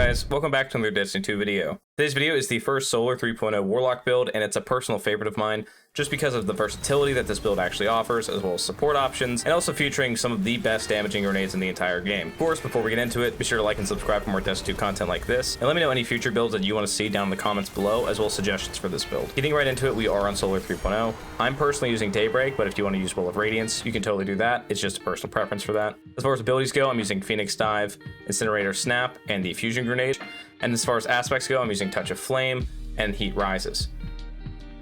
guys, welcome back to another Destiny 2 video. Today's video is the first Solar 3.0 Warlock build, and it's a personal favorite of mine just because of the versatility that this build actually offers, as well as support options, and also featuring some of the best damaging grenades in the entire game. Of course, before we get into it, be sure to like and subscribe for more Destiny 2 content like this, and let me know any future builds that you want to see down in the comments below, as well as suggestions for this build. Getting right into it, we are on Solar 3.0. I'm personally using Daybreak, but if you want to use Will of Radiance, you can totally do that. It's just a personal preference for that. As far as abilities go, I'm using Phoenix Dive, Incinerator Snap, and the Fusion Grenade. And as far as aspects go, I'm using Touch of Flame and Heat Rises.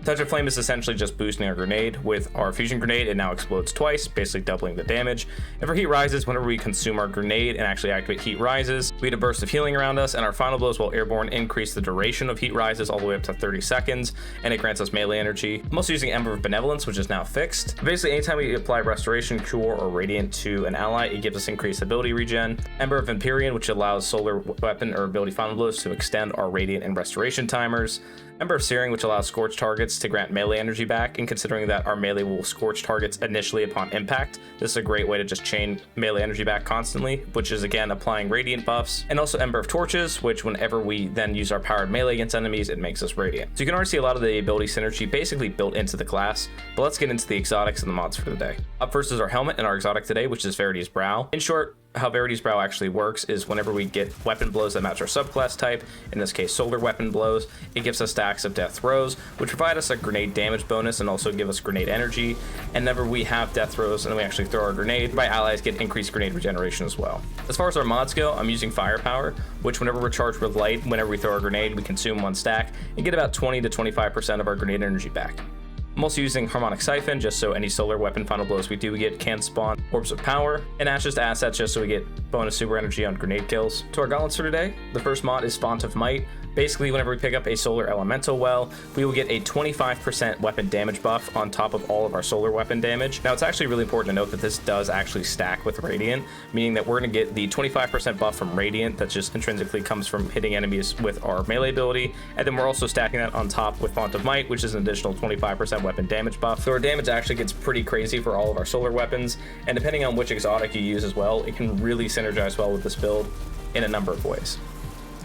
Touch of Flame is essentially just boosting our grenade. With our Fusion Grenade, it now explodes twice, basically doubling the damage. And for Heat Rises, whenever we consume our grenade and actually activate Heat Rises, we get a burst of healing around us, and our final blows while airborne increase the duration of Heat Rises all the way up to 30 seconds, and it grants us melee energy. I'm also using Ember of Benevolence, which is now fixed. Basically, anytime we apply Restoration, Cure, or Radiant to an ally, it gives us increased ability regen. Ember of Empyrean, which allows solar weapon or ability final blows to extend our Radiant and Restoration timers. Ember of Searing, which allows Scorch targets to grant melee energy back, and considering that our melee will scorch targets initially upon impact, this is a great way to just chain melee energy back constantly, which is again applying radiant buffs. And also Ember of Torches, which whenever we then use our powered melee against enemies, it makes us radiant. So you can already see a lot of the ability synergy basically built into the class, but let's get into the exotics and the mods for the day. Up first is our helmet and our exotic today, which is Verity's Brow. In short, how Verity's Brow actually works is whenever we get weapon blows that match our subclass type, in this case solar weapon blows, it gives us stacks of death throws, which provide us a grenade damage bonus and also give us grenade energy. And whenever we have death throws and we actually throw our grenade, my allies get increased grenade regeneration as well. As far as our mods go, I'm using Firepower, which whenever we're charged with light, whenever we throw our grenade, we consume one stack and get about 20 to 25% of our grenade energy back. I'm also using Harmonic Siphon, just so any solar weapon final blows we do get can spawn Orbs of Power, and Ashes to Assets, just so we get bonus super energy on grenade kills. To our gauntlets for today, the first mod is Font of Might. Basically, whenever we pick up a solar elemental well, we will get a 25% weapon damage buff on top of all of our solar weapon damage. Now, it's actually really important to note that this does actually stack with Radiant, meaning that we're going to get the 25% buff from Radiant that just intrinsically comes from hitting enemies with our melee ability, and then we're also stacking that on top with Font of Might, which is an additional 25% weapon damage buff. So our damage actually gets pretty crazy for all of our solar weapons, and depending on which exotic you use as well, it can really synergize well with this build in a number of ways.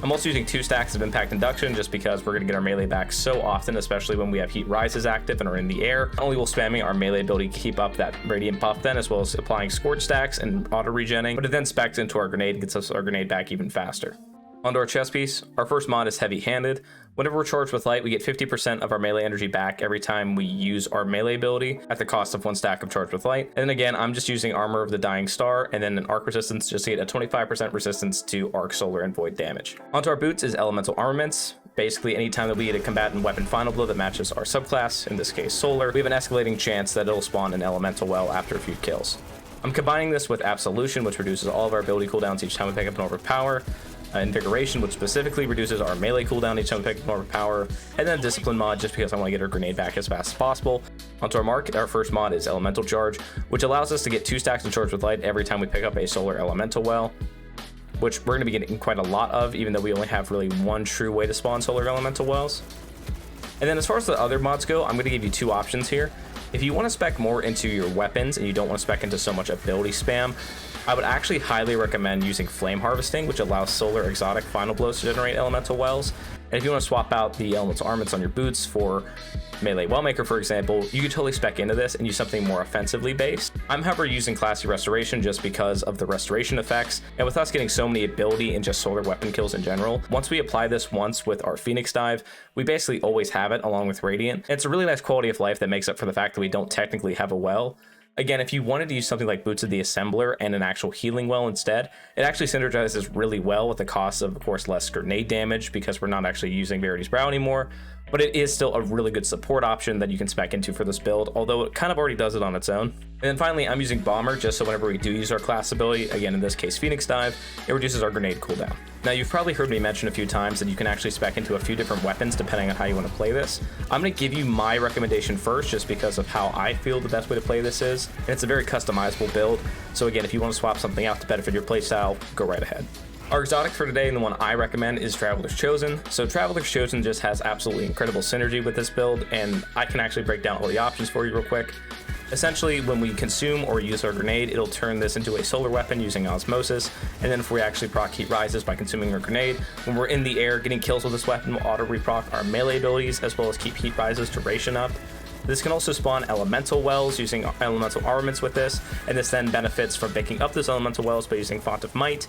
I'm also using 2 stacks of Impact Induction just because we're going to get our melee back so often, especially when we have Heat Rises active and are in the air. Not only will spamming our melee ability keep up that Radiant buff then, as well as applying Scorch stacks and auto-regenning, but it then specs into our grenade and gets us our grenade back even faster. Onto our chest piece, our first mod is Heavy-Handed. Whenever we're charged with light, we get 50% of our melee energy back every time we use our melee ability at the cost of 1 stack of charged with light. And then again, I'm just using Armor of the Dying Star and then an arc resistance just to get a 25% resistance to arc, solar, and void damage. Onto our boots is Elemental Armaments. Basically, anytime that we get a combatant weapon final blow that matches our subclass, in this case solar, we have an escalating chance that it'll spawn an elemental well after a few kills. I'm combining this with Absolution, which reduces all of our ability cooldowns each time we pick up an Orb of Power. Invigoration, which specifically reduces our melee cooldown each time we pick up an Orb of Power, and then Discipline mod, just because I want to get our grenade back as fast as possible. Onto our mark, our first mod is Elemental Charge, which allows us to get 2 stacks of Charge with Light every time we pick up a solar elemental well, which we're going to be getting quite a lot of, even though we only have really one true way to spawn solar elemental wells. And then as far as the other mods go, I'm going to give you 2 options here. If you want to spec more into your weapons and you don't want to spec into so much ability spam, I would actually highly recommend using Flame Harvesting, which allows solar exotic final blows to generate elemental wells. And if you want to swap out the elemental armaments on your boots for melee wellmaker, for example, you could totally spec into this and use something more offensively based. I'm however using Classy Restoration just because of the restoration effects, and with us getting so many ability and just solar weapon kills in general, once we apply this once with our Phoenix Dive, we basically always have it along with Radiant. And it's a really nice quality of life that makes up for the fact that we don't technically have a well. Again, if you wanted to use something like Boots of the Assembler and an actual healing well instead, it actually synergizes really well with the cost of course, less grenade damage because we're not actually using Verity's Brow anymore, but it is still a really good support option that you can spec into for this build, although it kind of already does it on its own. And then finally, I'm using Bomber just so whenever we do use our class ability, again in this case Phoenix Dive, it reduces our grenade cooldown. Now you've probably heard me mention a few times that you can actually spec into a few different weapons depending on how you want to play this. I'm going to give you my recommendation first just because of how I feel the best way to play this is, and it's a very customizable build, so again if you want to swap something out to benefit your playstyle, go right ahead. Our exotic for today and the one I recommend is Traveler's Chosen. So Traveler's Chosen just has absolutely incredible synergy with this build, and I can actually break down all the options for you real quick. Essentially, when we consume or use our grenade, it'll turn this into a solar weapon using osmosis, and then if we actually proc heat rises by consuming our grenade, when we're in the air getting kills with this weapon, we'll auto reproc our melee abilities as well as keep heat rises duration up. This can also spawn elemental wells using elemental armaments with this, and this then benefits from picking up those elemental wells by using Font of Might.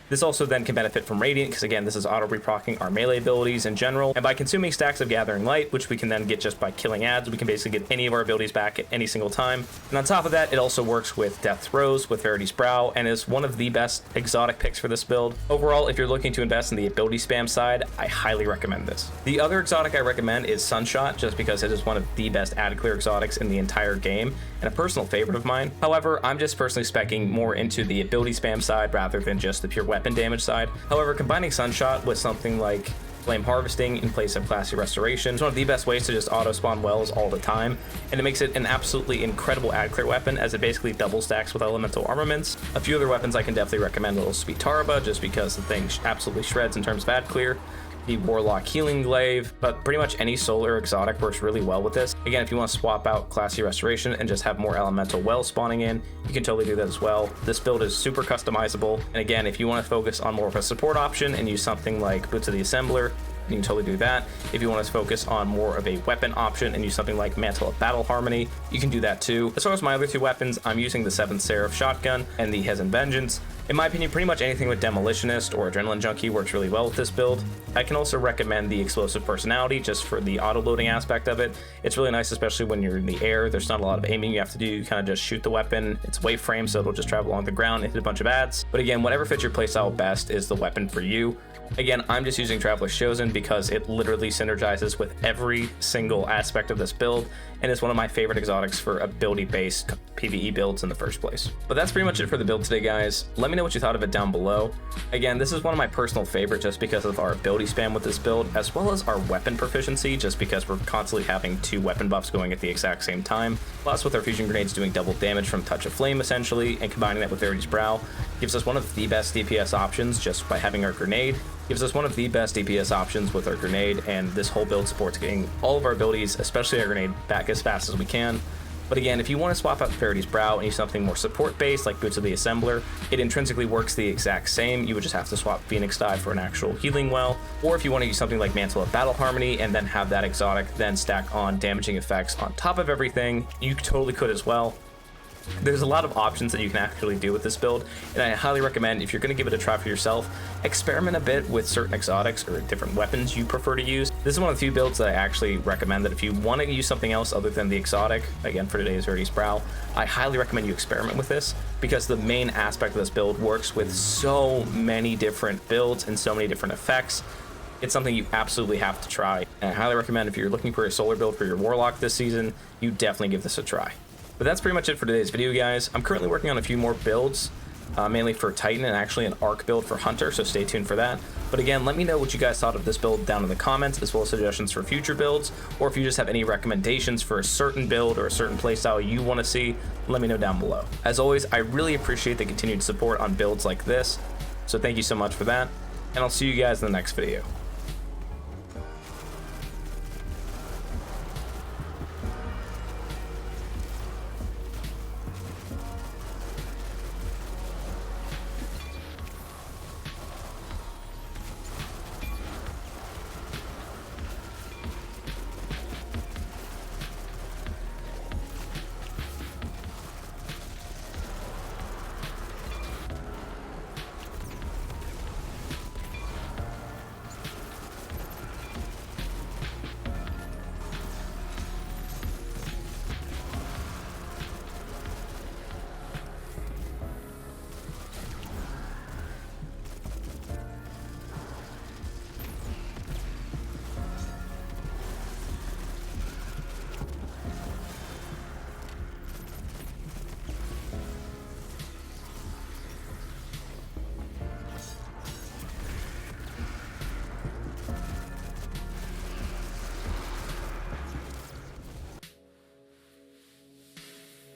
This also then can benefit from Radiant, because again, this is auto-reprocking our melee abilities in general. And by consuming stacks of Gathering Light, which we can then get just by killing adds, we can basically get any of our abilities back at any single time. And on top of that, it also works with Death Throes, with Verity's Brow, and is one of the best exotic picks for this build. Overall, if you're looking to invest in the ability spam side, I highly recommend this. The other exotic I recommend is Sunshot, just because it is one of the best add clear exotics in the entire game, and a personal favorite of mine. However, I'm just personally speccing more into the ability spam side rather than just the pure weapon damage side. However, combining Sunshot with something like Flame Harvesting in place of Classy Restoration is one of the best ways to just auto spawn wells all the time, and it makes it an absolutely incredible add clear weapon, as it basically double stacks with elemental armaments. A few other weapons I can definitely recommend will be Tarba, just because the thing absolutely shreds in terms of add clear, the Warlock Healing Glaive, but pretty much any solar exotic works really well with this. Again, if you want to swap out Classy Restoration and just have more elemental wells spawning in, you can totally do that as well. This build is super customizable, and again, if you want to focus on more of a support option and use something like Boots of the Assembler, you can totally do that. If you want to focus on more of a weapon option and use something like Mantle of Battle Harmony, you can do that too. As far as my other two weapons, I'm using the 7th Seraph Shotgun and the Hezen Vengeance. In my opinion, pretty much anything with Demolitionist or Adrenaline Junkie works really well with this build. I can also recommend the Explosive Personality just for the auto-loading aspect of it. It's really nice, especially when you're in the air. There's not a lot of aiming you have to do. You kind of just shoot the weapon. It's wave frame, so it'll just travel along the ground and hit a bunch of adds. But again, whatever fits your playstyle best is the weapon for you. Again, I'm just using Traveler's Chosen because it literally synergizes with every single aspect of this build, and is one of my favorite exotics for ability-based PvE builds in the first place. But that's pretty much it for the build today, guys. Let me know what you thought of it down below. Again, this is one of my personal favorites just because of our ability spam with this build, as well as our weapon proficiency, just because we're constantly having 2 weapon buffs going at the exact same time. Plus, with our fusion grenades doing double damage from Touch of Flame, essentially, and combining that with Verity's Brow, gives us one of the best DPS options just by having our grenade. Gives us one of the best DPS options with our grenade, and this whole build supports getting all of our abilities, especially our grenade, back as fast as we can. But again, if you want to swap out Verity's Brow and use something more support-based like Boots of the Assembler, it intrinsically works the exact same. You would just have to swap Phoenix Dive for an actual healing well. Or if you want to use something like Mantle of Battle Harmony and then have that exotic then stack on damaging effects on top of everything, you totally could as well. There's a lot of options that you can actually do with this build, and I highly recommend, if you're going to give it a try for yourself, experiment a bit with certain exotics or different weapons you prefer to use. This is one of the few builds that I actually recommend that if you want to use something else other than the exotic, again for today's Verity's Brow, I highly recommend you experiment with this, because the main aspect of this build works with so many different builds and so many different effects. It's something you absolutely have to try, and I highly recommend if you're looking for a solar build for your Warlock this season, you definitely give this a try. But that's pretty much it for today's video, guys. I'm currently working on a few more builds, mainly for Titan and actually an Arc build for Hunter, so stay tuned for that. But again, let me know what you guys thought of this build down in the comments, as well as suggestions for future builds, or if you just have any recommendations for a certain build or a certain playstyle you want to see, let me know down below. As always, I really appreciate the continued support on builds like this, so thank you so much for that, and I'll see you guys in the next video.